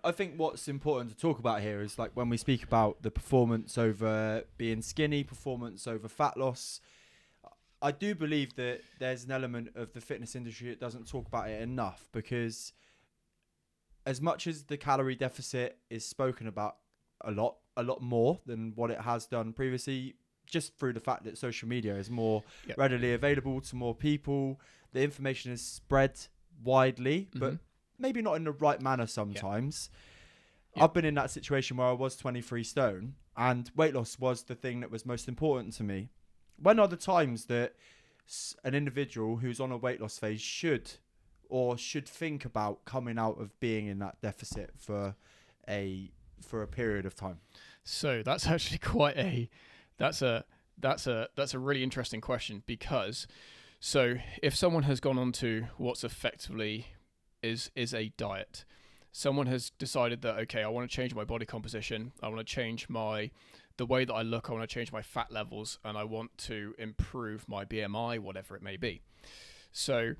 I think what's important to talk about here is like when we speak about the performance over being skinny, performance over fat loss. I do believe that there's an element of the fitness industry that doesn't talk about it enough, because as much as the calorie deficit is spoken about a lot more than what it has done previously, just through the fact that social media is more readily available to more people, the information is spread widely, but maybe not in the right manner sometimes. I've been in that situation where I was 23 stone and weight loss was the thing that was most important to me. When are the times that an individual who's on a weight loss phase should think about coming out of being in that deficit for a period of time? So that's actually that's a really interesting question, because so if someone has gone on to what's effectively is a diet, someone has decided that, okay, I want to change my body composition, I want to change the way that I look, I want to change my fat levels, and I want to improve my BMI, whatever it may be. So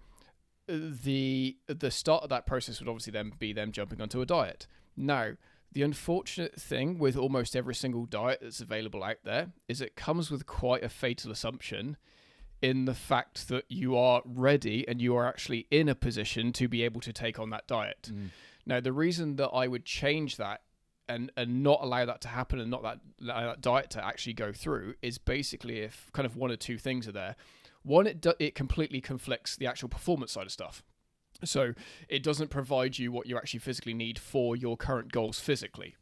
the start of that process would obviously then be them jumping onto a diet. Now, the unfortunate thing with almost every single diet that's available out there is it comes with quite a fatal assumption in the fact that you are ready and you are actually in a position to be able to take on that diet. Now, the reason that I would change that and not allow that to happen and not allow that diet to actually go through is basically if kind of one or two things are there. One, it completely conflicts the actual performance side of stuff. So it doesn't provide you what you actually physically need for your current goals physically.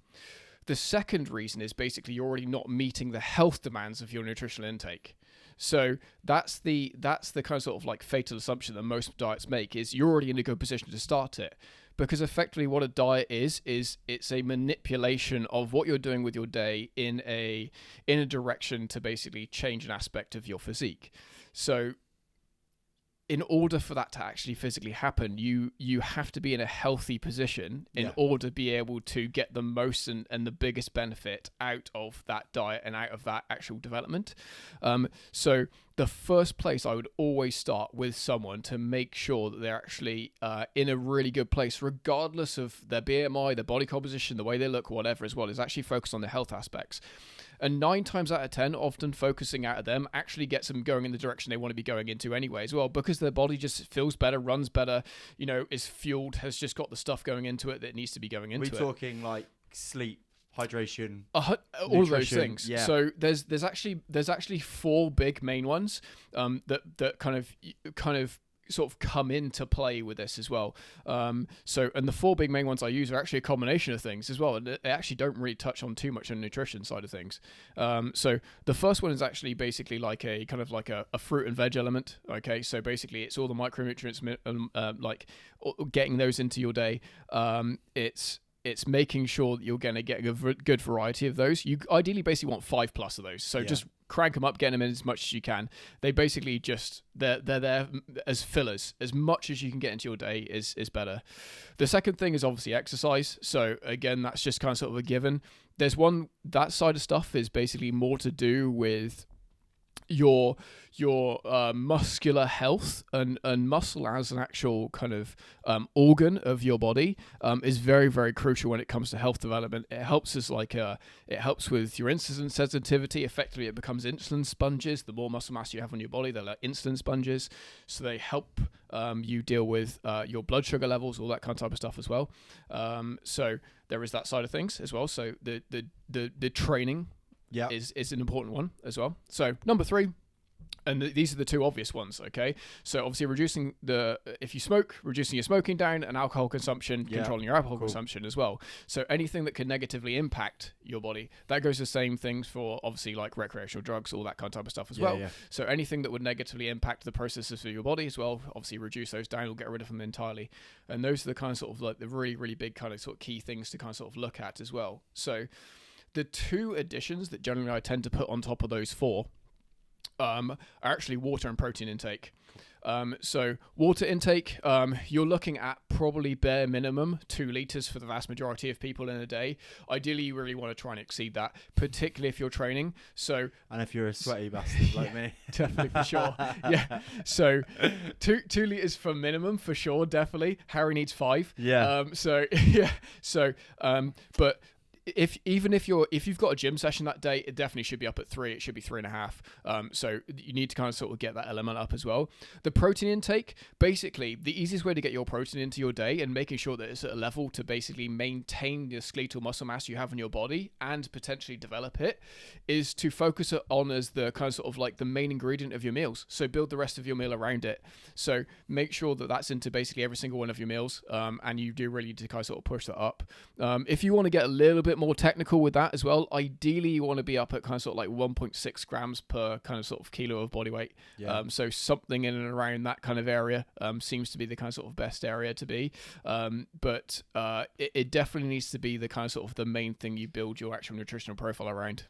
The second reason is basically you're already not meeting the health demands of your nutritional intake. So that's the kind of sort of like fatal assumption that most diets make, is you're already in a good position to start it. Because effectively what a diet is it's a manipulation of what you're doing with your day in a direction to basically change an aspect of your physique. So in order for that to actually physically happen, you have to be in a healthy position in order to be able to get the most and the biggest benefit out of that diet and out of that actual development. So the first place I would always start with someone to make sure that they're actually in a really good place, regardless of their BMI, their body composition, the way they look, whatever as well, is actually focus on the health aspects. And 9 times out of 10, often focusing out of them actually gets them going in the direction they want to be going into anyway as well, because their body just feels better, runs better, is fueled, has just got the stuff going into it that needs to be going into it. We're talking like sleep, hydration, all of those things. Yeah. So there's actually 4 big main ones that kind of sort of come into play with this as well. And the 4 big main ones I use are actually a combination of things as well, and they actually don't really touch on too much on the nutrition side of things. So the first one is actually basically like a kind of like a fruit and veg element. Okay, so basically it's all the micronutrients, like getting those into your day. It's making sure that you're going to get a good variety of those. You ideally basically want 5+ of those. So just crank them up, get them in as much as you can. They basically they're there as fillers. As much as you can get into your day is better. The second thing is obviously exercise. So again, that's just kind of sort of a given. There's that side of stuff is basically more to do with your muscular health, and muscle as an actual kind of organ of your body is very, very crucial when it comes to health development. It helps us it helps with your insulin sensitivity. Effectively, it becomes insulin sponges. The more muscle mass you have on your body, they're like insulin sponges, so they help you deal with your blood sugar levels, all that kind of type of stuff as well. So there is that side of things as well. So the training is an important one as well. So number 3, and these are the 2 obvious ones, okay? So obviously if you smoke, reducing your smoking down, and alcohol consumption, controlling your alcohol consumption as well. So anything that can negatively impact your body, that goes the same things for obviously like recreational drugs, all that kind of type of stuff as well. Yeah. So anything that would negatively impact the processes of your body as well, obviously reduce those down or get rid of them entirely. And those are the kind of sort of like the really, really big kind of sort of key things to kind of sort of look at as well. So the 2 additions that generally I tend to put on top of those 4 are actually water and protein intake. So water intake, you're looking at probably bare minimum 2 liters for the vast majority of people in a day. Ideally, you really want to try and exceed that, particularly if you're training. So, and if you're a sweaty bastard like me, definitely for sure. Yeah. So 2 liters for minimum for sure. Definitely. Harry needs 5. Yeah. So yeah. So but if you've got a gym session that day, it definitely should be up at 3. It should be 3.5. So you need to kind of sort of get that element up as well. The protein intake, basically the easiest way to get your protein into your day and making sure that it's at a level to basically maintain the skeletal muscle mass you have in your body and potentially develop it, is to focus it on as the kind of sort of like the main ingredient of your meals. So build the rest of your meal around it. So make sure that that's into basically every single one of your meals, and you do really need to kind of sort of push that up. If you want to get a little bit more technical with that as well, ideally you want to be up at kind of sort of like 1.6 grams per kind of sort of kilo of body weight. Yeah. So something in and around that kind of area seems to be the kind of sort of best area to be. But it definitely needs to be the kind of sort of the main thing you build your actual nutritional profile around.